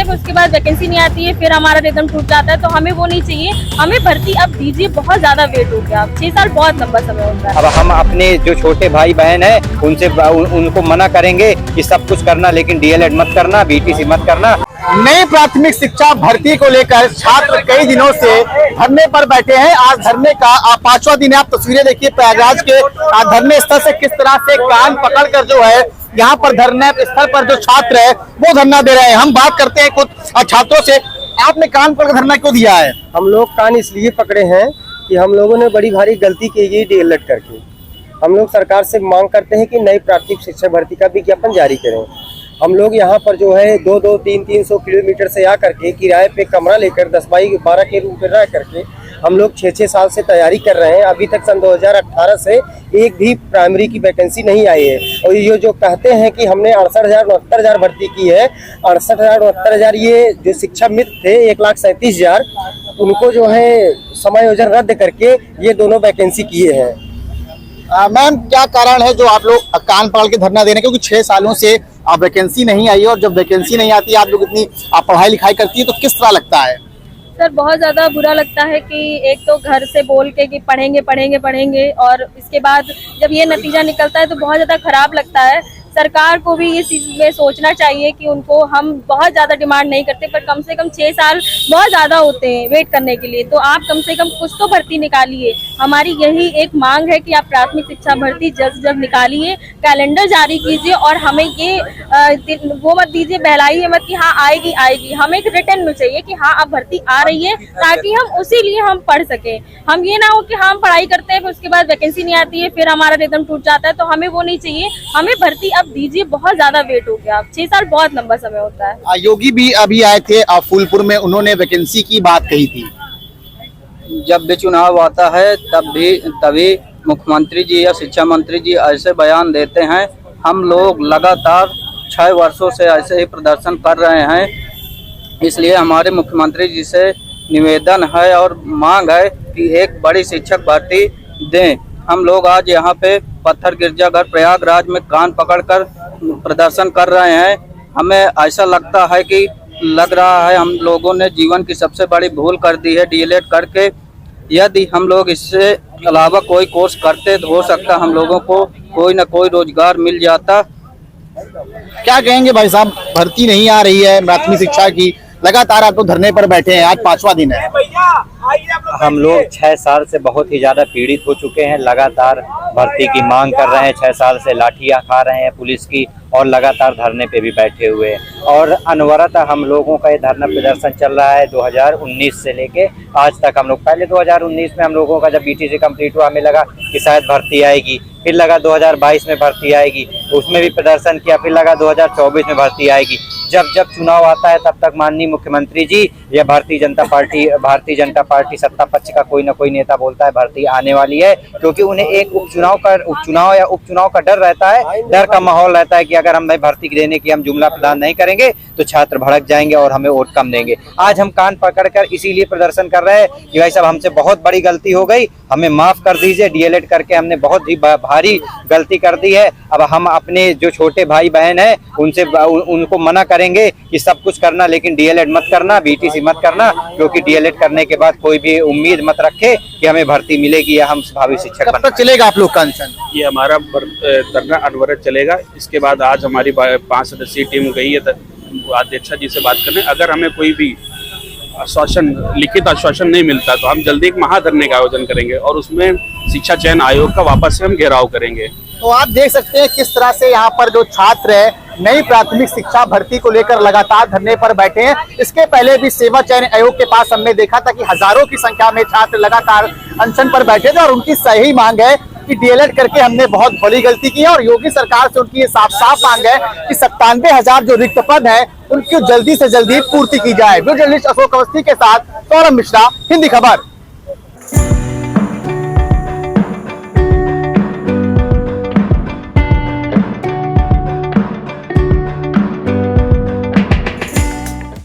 फिर उसके बाद वैकेंसी नहीं आती है, फिर हमारा रिदम टूट जाता है। तो हमें वो नहीं चाहिए, हमें भर्ती अब दीजिए। बहुत ज्यादा वेट हो गया, 6 साल बहुत लंबा समय होता है। अब हम अपने जो छोटे भाई बहन है उनसे उनको मना करेंगे कि सब कुछ करना, लेकिन डीएलएड मत करना, बीटीसी मत करना। नई प्राथमिक शिक्षा भर्ती को लेकर छात्र कई दिनों से धरने पर बैठे हैं। आज धरने का 5वां दिन है। आप तस्वीरें देखिए प्रयागराज के धरने स्थल से किस तरह से कान पकड़कर जो है यहाँ पर धरने स्थल पर जो छात्र है वो धरना दे रहे हैं। हम बात करते हैं कुछ छात्रों से। आपने कान पकड़ धरना क्यों दिया है? हम लोग कान इसलिए पकड़े हैं कि हम लोगों ने बड़ी भारी गलती की है डीएलएड करके। हम लोग सरकार से मांग करते हैं कि नई प्राथमिक शिक्षा भर्ती का विज्ञापन जारी करें। हम लोग यहाँ पर जो है 200-300 किलोमीटर से आ करके किराए पे कमरा लेकर 10 बाई 12 के रूम पे रह करके हम लोग 6-6 साल से तैयारी कर रहे हैं। अभी तक सन 2018 से एक भी प्राइमरी की वैकेंसी नहीं आई है। और ये जो कहते हैं कि हमने 68,000-69,000 भर्ती की है, 68,000-69,000 ये जो शिक्षा मित्र थे 1,37,000 उनको जो है समायोजन रद्द करके ये दोनों वैकेंसी किए हैं। मैम, क्या कारण है जो आप लोग कान पकड़ के धरना दे रहे हैं? क्योंकि 6 सालों से वैकेंसी नहीं आई है, और जब वैकेंसी नहीं आती आप लोग इतनी पढ़ाई लिखाई करती है तो किस तरह लगता है? सर बहुत ज्यादा बुरा लगता है कि एक तो घर से बोल के कि पढ़ेंगे पढ़ेंगे पढ़ेंगे, और इसके बाद जब ये नतीजा निकलता है तो बहुत ज्यादा खराब लगता है। सरकार को भी इस चीज में सोचना चाहिए कि उनको हम बहुत ज्यादा डिमांड नहीं करते, पर कम से कम 6 साल बहुत ज्यादा होते हैं वेट करने के लिए। तो आप कम से कम कुछ तो भर्ती निकालिए। हमारी यही एक मांग है कि आप प्राथमिक शिक्षा भर्ती जल्द से जल्द निकालिए, कैलेंडर जारी कीजिए, और हमें ये वो मत दीजिए, बहलाइए मत कि हाँ आएगी आएगी। हमें एक रिटर्न में चाहिए कि हाँ अब भर्ती आ रही है, ताकि हम उसी लिए हम पढ़ सके। हम ये ना हो कि हम पढ़ाई करते हैं फिर उसके बाद वैकेंसी नहीं आती है, फिर हमारा रिदम टूट जाता है। तो हमें वो नहीं चाहिए, हमें भर्ती अब दीजिए। बहुत ज्यादा वेट हो गया, 6 साल बहुत लंबा समय होता है। योगी भी अभी आए थे फूलपुर में, उन्होंने वैकेंसी की बात कही थी। जब भी चुनाव आता है तभी मुख्यमंत्री जी या शिक्षा मंत्री जी ऐसे बयान देते हैं। हम लोग लगातार 6 वर्षों से ऐसे ही प्रदर्शन कर रहे हैं, इसलिए हमारे मुख्यमंत्री जी से निवेदन है और मांग है कि एक बड़ी शिक्षक भर्ती दें। हम लोग आज यहाँ पे पत्थर गिरजाघर प्रयागराज में कान पकड़कर प्रदर्शन कर रहे हैं। हमें ऐसा लगता है कि लग रहा है हम लोगों ने जीवन की सबसे बड़ी भूल कर दी है डीएलएड करके। यदि हम लोग इससे अलावा कोई कोर्स करते तो हो सकता हम लोगों को कोई ना कोई रोजगार मिल जाता। क्या कहेंगे भाई साहब, भर्ती नहीं आ रही है प्राथमिक शिक्षा की, लगातार आप तो धरने पर बैठे हैं, आज 5वां दिन है। हम लोग 6 साल से बहुत ही ज्यादा पीड़ित हो चुके हैं, लगातार भर्ती की मांग कर रहे हैं। 6 साल से लाठियां खा रहे हैं पुलिस की, और लगातार धरने पे भी बैठे हुए हैं। और अनवरत हम लोगों का ये धरना प्रदर्शन चल रहा है 2019 से लेके आज तक। हम लोग पहले 2019 में हम लोगों का जब बीटीसी कंप्लीट हुआ हमें लगा कि शायद भर्ती आएगी, फिर लगा 2022 में भर्ती आएगी, उसमें भी प्रदर्शन किया, फिर लगा 2024 में भर्ती आएगी। जब जब चुनाव आता है तब तक माननीय मुख्यमंत्री जी या भारतीय जनता पार्टी सत्ता पक्ष का कोई ना कोई नेता बोलता है भर्ती आने वाली है, क्योंकि उन्हें एक उपचुनाव का डर रहता है, डर का माहौल रहता है कि अगर हम भर्ती देने की हम जुमला प्रदान नहीं करेंगे तो छात्र भड़क जाएंगे और हमें वोट कम देंगे। आज हम कान पकड़कर इसीलिए प्रदर्शन कर रहे हैं कि भाई साहब हमसे बहुत बड़ी गलती हो गई, हमें माफ कर दीजिए। डीएलएड करके हमने बहुत ही भारी गलती कर दी है। अब हम अपने जो छोटे भाई बहन है उनसे उनको मना करेंगे कि सब कुछ करना, लेकिन डीएलएड मत करना, बीटीसी मत करना, क्योंकि डीएलएड करने के बाद कोई भी उम्मीद मत रखे कि हमें भर्ती मिलेगी या हम भावी शिक्षक कब तक चलेगा आप लोग का अनशन? ये हमारा धरना अनवरत चलेगा। इसके बाद आज हमारी 5 सदस्यीय टीम गई है अध्यक्षा जी से बात करने। अगर हमें कोई भी लिखित आश्वासन नहीं मिलता तो हम जल्दी एक महाधरने का आयोजन करेंगे और उसमें शिक्षा चयन आयोग का वापस से हम घेराव करेंगे। तो आप देख सकते हैं किस तरह से यहाँ पर जो छात्र है नई प्राथमिक शिक्षा भर्ती को लेकर लगातार धरने पर बैठे हैं। इसके पहले भी सेवा चयन आयोग के पास हमने देखा था कि हजारों की संख्या में छात्र लगातार अनशन पर बैठे थे, और उनकी सही मांग है कि डीएलएड करके हमने बहुत बड़ी गलती की है। और योगी सरकार से उनकी ये साफ साफ मांग है कि 97,000 जो रिक्त पद है उनकी जल्दी से जल्दी पूर्ति की जाए। वीडियो जर्नलिस्ट अशोक अवस्थी के साथ सौरभ मिश्रा, हिंदी खबर।